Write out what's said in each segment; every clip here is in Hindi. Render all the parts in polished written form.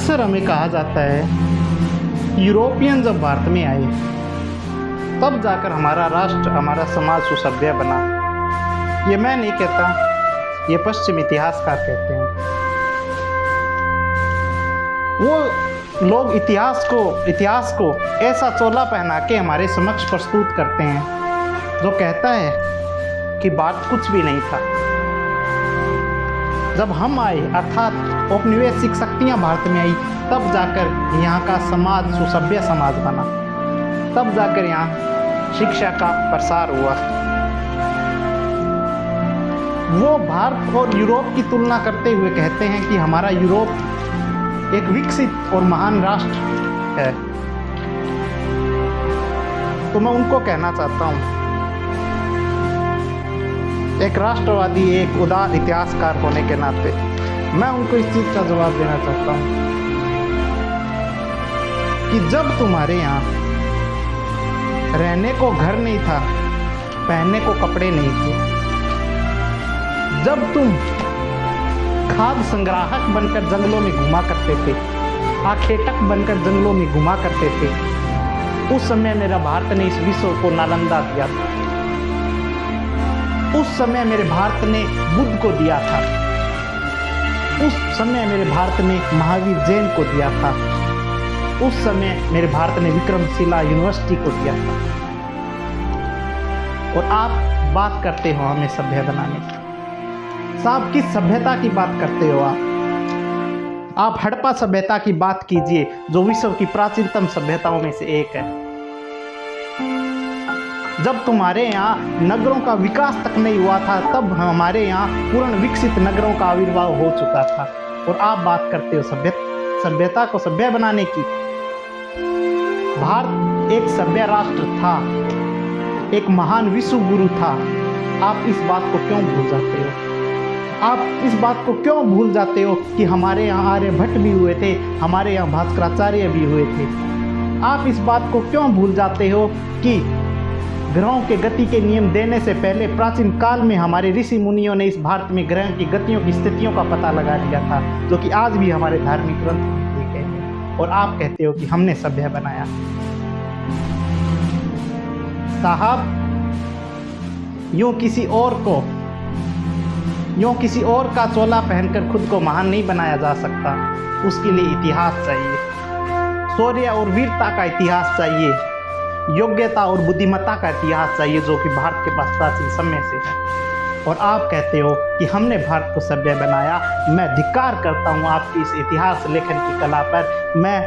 अक्सर हमें कहा जाता है यूरोपियन जब भारत में आए तब जाकर हमारा राष्ट्र, हमारा समाज सुसभ्य बना। ये मैं नहीं कहता, ये पश्चिम इतिहासकार कहते हैं। वो लोग इतिहास को ऐसा चोला पहना के हमारे समक्ष प्रस्तुत करते हैं जो कहता है कि भारत कुछ भी नहीं था। जब हम आए अर्थात औपनिवेशिक शक्तियाँ भारत में आई, तब जाकर यहाँ का समाज सुसभ्य समाज बना, तब जाकर यहाँ शिक्षा का प्रसार हुआ। वो भारत और यूरोप की तुलना करते हुए कहते हैं कि हमारा यूरोप एक विकसित और महान राष्ट्र है। तो मैं उनको कहना चाहता हूँ, एक राष्ट्रवादी, एक उदार इतिहासकार होने के नाते मैं उनको इस चीज़ का जवाब देना चाहता हूँ कि जब तुम्हारे यहाँ रहने को घर नहीं था, पहनने को कपड़े नहीं थे, जब तुम खाद्य संग्राहक बनकर जंगलों में घुमा करते थे, आखेटक बनकर जंगलों में घुमा करते थे, उस समय मेरा भारत ने इस विश्व को नालंदा दिया था। उस समय मेरे भारत ने बुद्ध को दिया था। उस समय मेरे भारत ने महावीर जैन को दिया था। उस समय मेरे भारत ने विक्रमशिला यूनिवर्सिटी को दिया था। और आप बात करते हो हमें सभ्य बनाने की। साहब, किस सभ्यता की बात करते हो आप हड़प्पा सभ्यता की बात कीजिए, जो विश्व की प्राचीनतम सभ्यताओं में से एक है। जब तुम्हारे यहाँ नगरों का विकास तक नहीं हुआ था, तब हमारे यहाँ पूर्ण विकसित नगरों का आविर्भाव हो चुका था। और आप बात करते हो सभ्यता को सभ्य बनाने की। भारत एक सभ्य राष्ट्र था, एक महान विश्व गुरु था। आप इस बात को क्यों भूल जाते हो? आप इस बात को क्यों भूल जाते हो कि हमारे यहाँ आर्यभट्ट भी हुए थे, हमारे यहाँ भास्कराचार्य भी हुए थे? आप इस बात को क्यों भूल जाते हो कि ग्रहों के गति के नियम देने से पहले प्राचीन काल में हमारे ऋषि मुनियों ने इस भारत में ग्रह की गतियों की स्थितियों का पता लगा लिया था, जो कि आज भी हमारे धार्मिक ग्रंथ में लिखे हैं। और आप कहते हो कि हमने सभ्य बनाया। साहब, यूं किसी और का चोला पहनकर खुद को महान नहीं बनाया जा सकता। उसके लिए इतिहास चाहिए, शौर्य और वीरता का इतिहास चाहिए, योग्यता और बुद्धिमत्ता का इतिहास चाहिए, जो कि भारत के पास प्राचीन समय से है। और आप कहते हो कि हमने भारत को सभ्य बनाया। मैं धिक्कार करता हूँ आपकी इस इतिहास लेखन की कला पर। मैं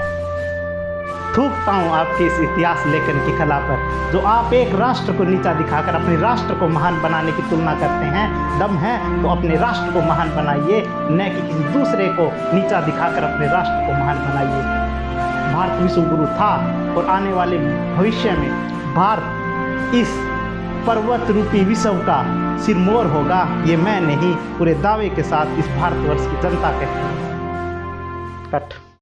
थूकता हूँ आपकी इस इतिहास लेखन की कला पर, जो आप एक राष्ट्र को नीचा दिखाकर अपने राष्ट्र को महान बनाने की तुलना करते हैं। दम है तो अपने राष्ट्र को महान बनाइए, न कि किसी दूसरे को नीचा दिखाकर अपने राष्ट्र को महान बनाइए। भारत विश्व गुरु था और आने वाले भविष्य में भारत इस पर्वत रूपी विश्व का सिरमौर होगा। ये मैं नहीं, पूरे दावे के साथ इस भारतवर्ष की जनता कहती है। कट।